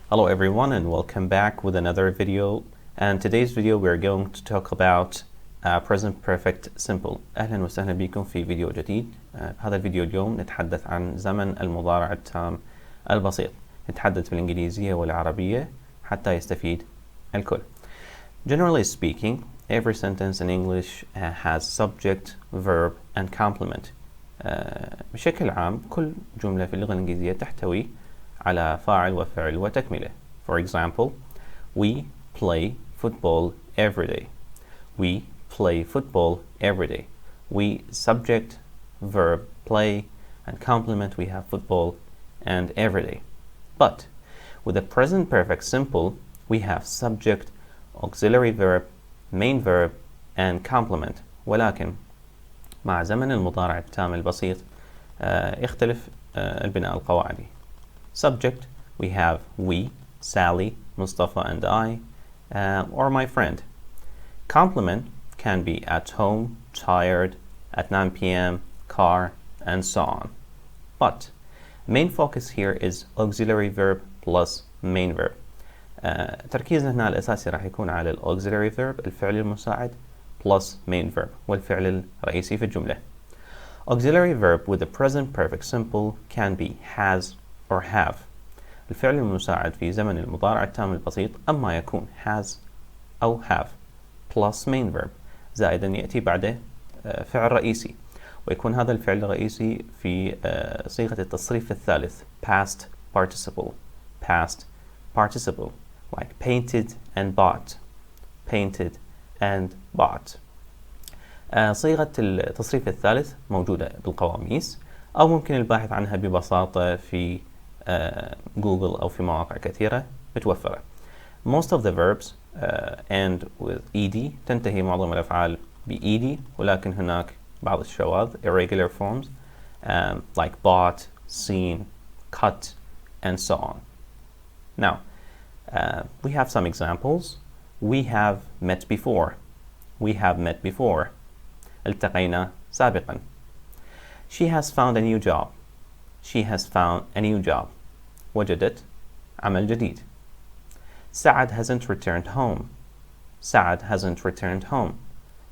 Hello everyone and welcome back with another video, and today's video we're going to talk about present perfect simple. أهلا وسهلا بكم في فيديو جديد. هذا الفيديو اليوم نتحدث عن زمن المضارع التام البسيط. نتحدث بالإنجليزية والعربية حتى يستفيد الكل. Generally speaking, every sentence in English has subject, verb and complement. بشكل عام كل جملة في اللغة الإنجليزية تحتوي على فاعل وفعل وتكملة. For example, we play football every day. We play football every day. We subject, verb, play, and complement we have football and every day. But with the present perfect simple, we have subject, auxiliary verb, main verb, and complement. ولكن مع زمن المضارع التام البسيط يختلف البناء القواعدي. Subject, we have we, Sally, Mustafa and I, or my friend. Complement can be at home, tired, at 9 p.m., car, and so on. But main focus here is auxiliary verb plus main verb. تركيزنا هنا الأساسي راح يكون على auxiliary verb الفعل المساعد plus main verb والفعل الرئيسي في الجملة. Auxiliary verb with the present perfect simple can be has or have. الفعل المساعد في زمن المضارع التام البسيط أما يكون has أو have plus main verb زائدا يأتي بعده فعل رئيسي، ويكون هذا الفعل الرئيسي في صيغة التصريف الثالث past participle. Past participle like painted and bought. Painted and bought. صيغة التصريف الثالث موجودة بالقواميس أو ممكن الباحث عنها ببساطة في جوجل أو في مواقع كثيرة متوفرة. Most of the verbs end with ed. تنتهي معظم الأفعال ب-ed، ولكن هناك بعض الشواذ irregular forms like bought, seen, cut, and so on. Now, we have some examples. We have met before. We have met before. التقينا سابقا. She has found a new job. She has found a new job. وجدت عمل جديد. سعد hasn't returned home. سعد hasn't returned home.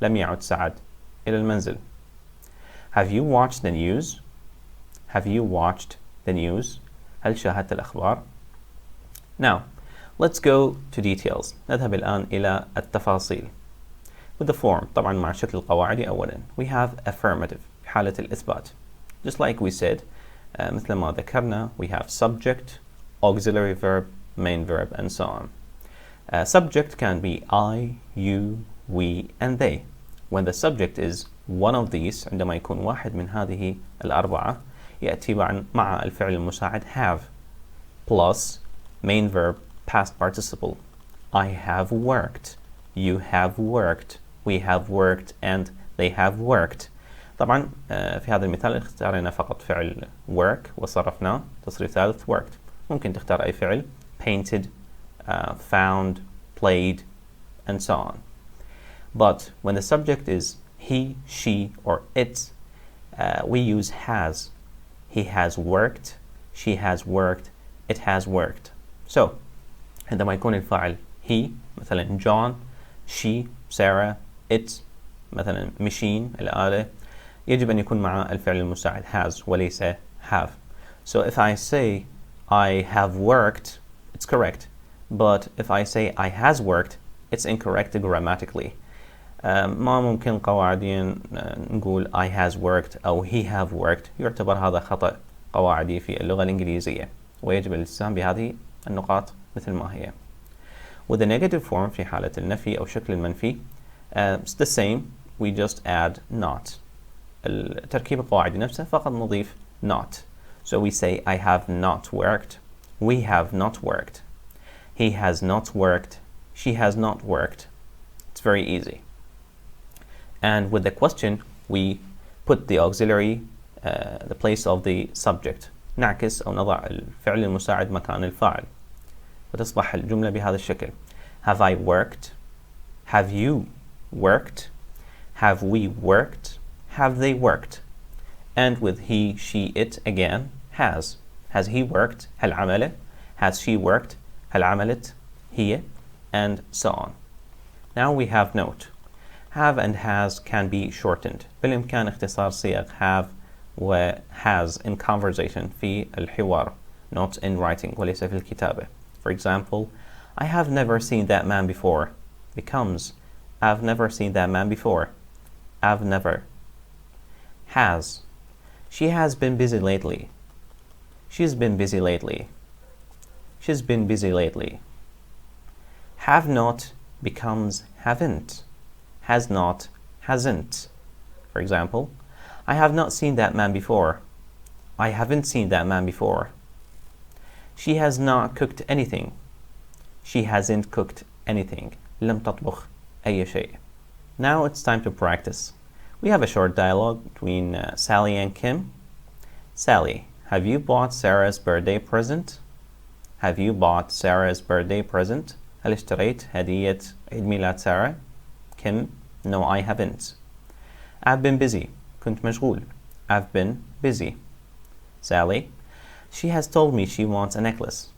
لم يعد سعد إلى المنزل. Have you watched the news? Have you watched the news? هل شاهدت الأخبار؟ Now, let's go to details. نذهب الآن إلى التفاصيل. With the form طبعا مع الشكل القواعدي أولا. We have affirmative في حالة الإثبات. Just like we said, مثل ما ذكرنا, we have subject, auxiliary verb, main verb, and so on. Subject can be I, you, we, and they. When the subject is one of these, عندما يكون واحد من هذه الأربعة, يأتي مع الفعل المساعد have plus main verb past participle. I have worked, you have worked, we have worked, and they have worked. طبعا في هذا المثال اختارنا فقط فعل work وصرفناه تصريف ثالث worked. ممكن تختار أي فعل painted, found, played, and so on. But when the subject is he, she, or it, we use has. He has worked, she has worked, it has worked. So عندما يكون الفاعل he مثلا John, she Sarah, it مثلا machine الآلة، يجب أن يكون مع الفعل المساعد has وليس have. So if I say I have worked, it's correct. But if I say I has worked, it's incorrect grammatically. ما ممكن قواعديا نقول I has worked أو he have worked. يعتبر هذا خطأ قواعدي في اللغة الإنجليزية، ويجب الالتزام بهذه النقاط مثل ما هي. With the negative form في حالة النفي أو شكل المنفي, it's the same. We just add not. التركيب القواعدي نفسه فقط نضيف not. So we say I have not worked, we have not worked, he has not worked, she has not worked. It's very easy. And with the question, we put the auxiliary the place of the subject. نعكس أو نضع الفعل المساعد مكان الفاعل، وتصبح الجملة بهذا الشكل. Have I worked? Have you worked? Have we worked? Have they worked? And with he, she, it again, has. Has he worked? هل عمله? Has she worked? هل عملت؟ هي and so on. Now we have note. Have and has can be shortened. بالإمكان اختصار صيغ have و has in conversation في الحوار, not in writing وليس في الكتابة. For example, I have never seen that man before becomes I've never seen that man before. I've never. Has. She has been busy lately. She's been busy lately. She's been busy lately. Have not becomes haven't. Has not, hasn't. For example, I have not seen that man before. I haven't seen that man before. She has not cooked anything. She hasn't cooked anything. لم تطبخ أي شيء. Now it's time to practice. We have a short dialogue between Sally and Kim. Sally, have you bought Sarah's birthday present? Have you bought Sarah's birthday present? هل اشتريت هدية عيد ميلاد سارة؟ Kim, no I haven't. I've been busy. كنت مشغول. I've been busy. Sally, she has told me she wants a necklace.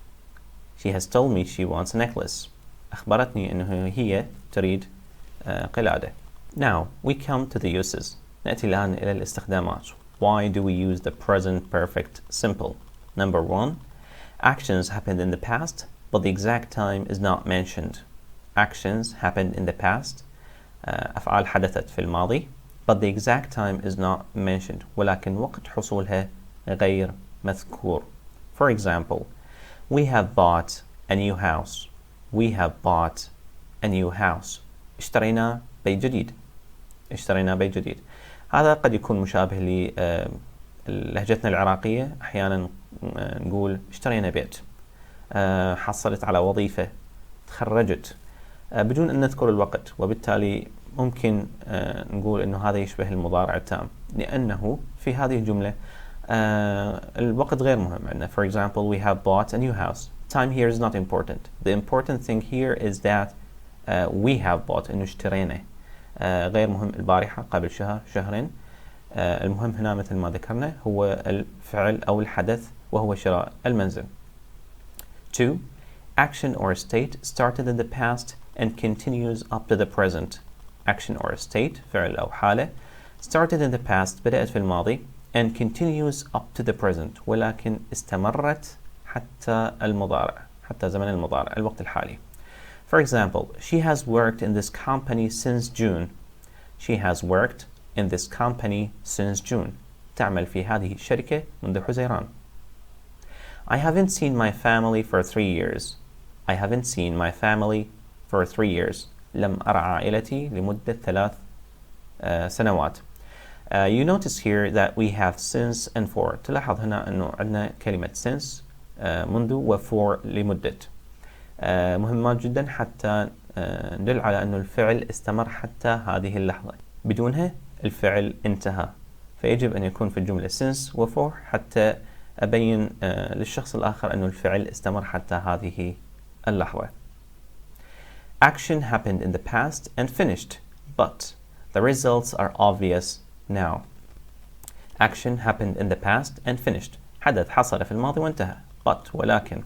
She has told me she wants a necklace. أخبرتني أنه هي تريد قلادة. Now we come to the uses. نأتي الآن إلى الاستخدامات. Why do we use the present perfect simple? Number one, actions happened in the past, but the exact time is not mentioned. Actions happened in the past. أفعال حدثت في الماضي, but the exact time is not mentioned. ولكن وقت حصولها غير مذكور. For example, we have bought a new house. We have bought a new house. اشترينا بيت جديد. اشترينا بيت جديد. هذا قد يكون مشابه للهجتنا العراقية. أحيانا نقول اشترينا بيت. حصلت على وظيفة. تخرجت. بدون أن نذكر الوقت، وبالتالي ممكن نقول أنه هذا يشبه المضارع التام، لأنه في هذه الجملة الوقت غير مهم عندنا. For example, we have bought a new house. Time here is not important. The important thing here is that we have bought, إنه اشترينا. غير مهم البارحة، قبل شهر، شهرين. المهم هنا مثل ما ذكرنا هو الفعل أو الحدث، وهو شراء المنزل. 2. Action or state started in the past and continues up to the present. Action or state فعل أو حالة started in the past بدأت في الماضي and continues up to the present ولكن استمرت حتى المضارع، حتى زمن المضارع، الوقت الحالي. For example, she has worked in this company since June. She has worked in this company since June. تعمل في هذه الشركة منذ حزيران. I haven't seen my family for 3 years. I haven't seen my family for 3 years. لم أرى عائلتي لمدة 3 سنوات. You notice here that we have since and for. تلاحظ هنا أنه عندنا كلمة since منذ و for لمدة. مهمات جدا حتى ندل على أنه الفعل استمر حتى هذه اللحظة. بدونها الفعل انتهى. فيجب أن يكون في الجملة since و for حتى أبين للشخص الآخر أنه الفعل استمر حتى هذه اللحظة. Action happened in the past and finished, but the results are obvious now. Action happened in the past and finished. حدث حصل في الماضي وانتهى. But ولكن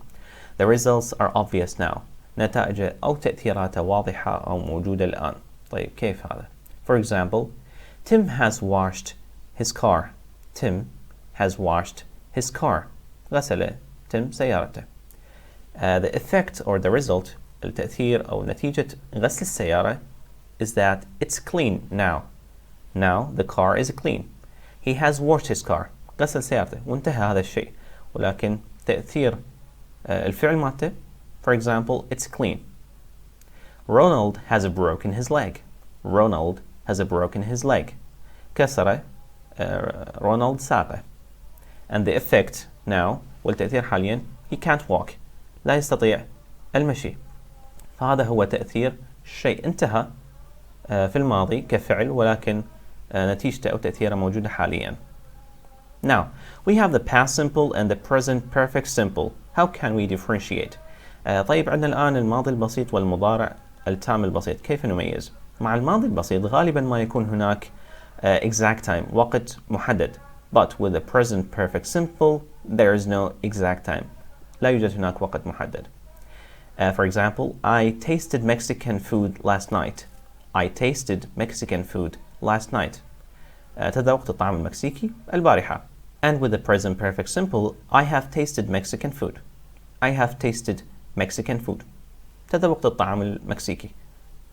the results are obvious now. نتائج أو تأثيراته واضحة أو موجودة الآن. طيب كيف هذا؟ For example, Tim has washed his car. Tim has washed his car. غسل تيم سيارته. The effect or the result التأثير أو نتيجة غسل السيارة is that it's clean now. Now the car is clean. He has washed his car. غسل سيارته وانتهى هذا الشيء. ولكن تأثير الفعل مالته for example it's clean. Ronald has broken his leg. Ronald has broken his leg. كسر رونالد ساقه. And the effect now والتأثير حاليا he can't walk. لا يستطيع المشي. فهذا هو تأثير الشيء انتهى في الماضي كفعل ولكن نتيجته أو تأثيره موجودة حاليا. Now, we have the past simple and the present perfect simple. How can we differentiate? طيب عندنا الآن الماضي البسيط والمضارع التام البسيط. كيف نميز؟ مع الماضي البسيط غالبا ما يكون هناك exact time وقت محدد. But with the present perfect simple there is no exact time. لا يوجد هناك وقت محدد. For example, I tasted Mexican food last night. I tasted Mexican food last night. تذوقت الطعام المكسيكي البارحة. And with the present perfect simple, I have tasted Mexican food. I have tasted Mexican food. تذوقت الطعام المكسيكي.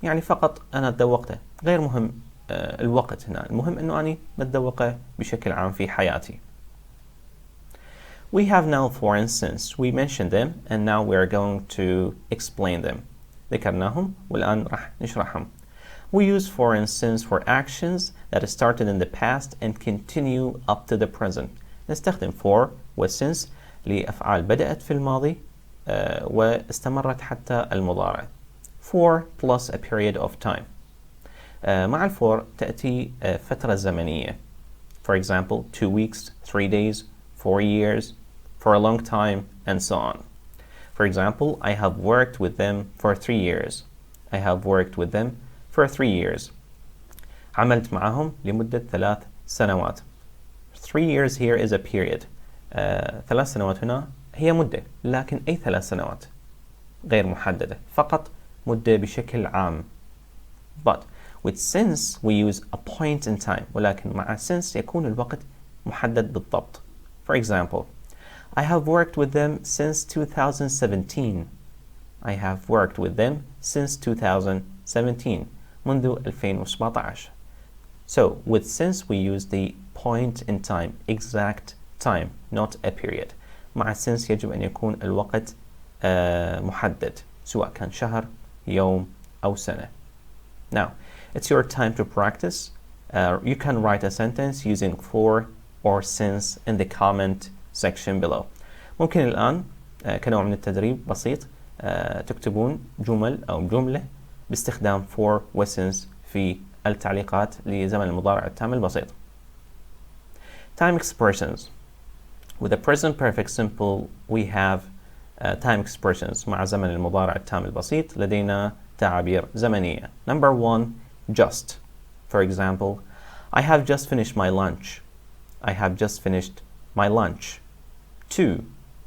يعني فقط أنا تذوقته، غير مهم الوقت هنا، المهم أنه أنا بتذوقه بشكل عام في حياتي. We have now for and since. We mentioned them and now we are going to explain them. ذكرناهم والآن راح نشرحهم. We use for and since for actions that started in the past and continue up to the present. نستخدم for و since لأفعال بدأت في الماضي واستمرت حتى المضارع. For plus a period of time. مع الفور تأتي فترة زمنية. For example, 2 weeks, 3 days, 4 years, for a long time, and so on. For example, I have worked with them for 3 years. I have worked with them for 3 years. عملت معهم لمدة 3 سنوات. 3 years here is a period. 3 سنوات هنا هي مدة، لكن أي 3 سنوات غير محددة، فقط مدة بشكل عام. But with since we use a point in time، ولكن مع since يكون الوقت محدد بالضبط. For example, I have worked with them since 2017. I have worked with them since 2017. منذ 2017. So with since we use the point in time, exact time, not a period. مع since يجب أن يكون الوقت محدد، سواء كان شهر، يوم أو سنة. Now, it's your time to practice. You can write a sentence using for or since in the comment section below. ممكن الآن كنوع من التدريب بسيط تكتبون جمل أو جملة باستخدام for و since في التعليقات لزمن المضارع التام البسيط. Time expressions. With the present perfect simple we have time expressions. مع زمن المضارع التام البسيط لدينا تعابير زمنية. Number 1, just. For example, I have just finished my lunch. I have just finished my lunch. 2,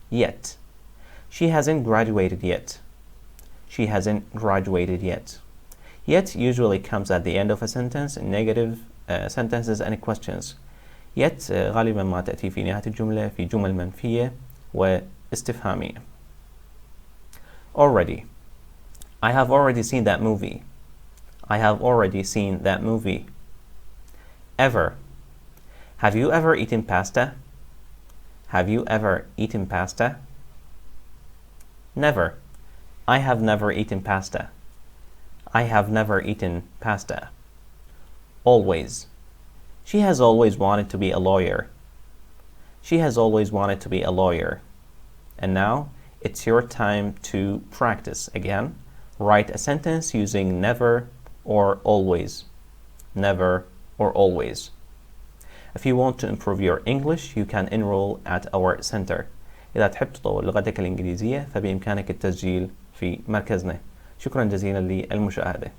yet. She hasn't graduated yet. She hasn't graduated yet. Yet usually comes at the end of a sentence in negative sentences and questions. Yet غالبا ما تأتي في نهاية الجملة في جمل منفية واستفهامية. Already. I have already seen that movie. I have already seen that movie. Ever. Have you ever eaten pasta? Have you ever eaten pasta? Never. I have never eaten pasta. I have never eaten pasta. Always. She has always wanted to be a lawyer. She has always wanted to be a lawyer. And now it's your time to practice again. Write a sentence using never or always. Never or always. If you want to improve your English, you can enroll at our center. إذا تحب تطور لغتك الإنجليزية فبإمكانك التسجيل في مركزنا. شكرا جزيلا للمشاهدة.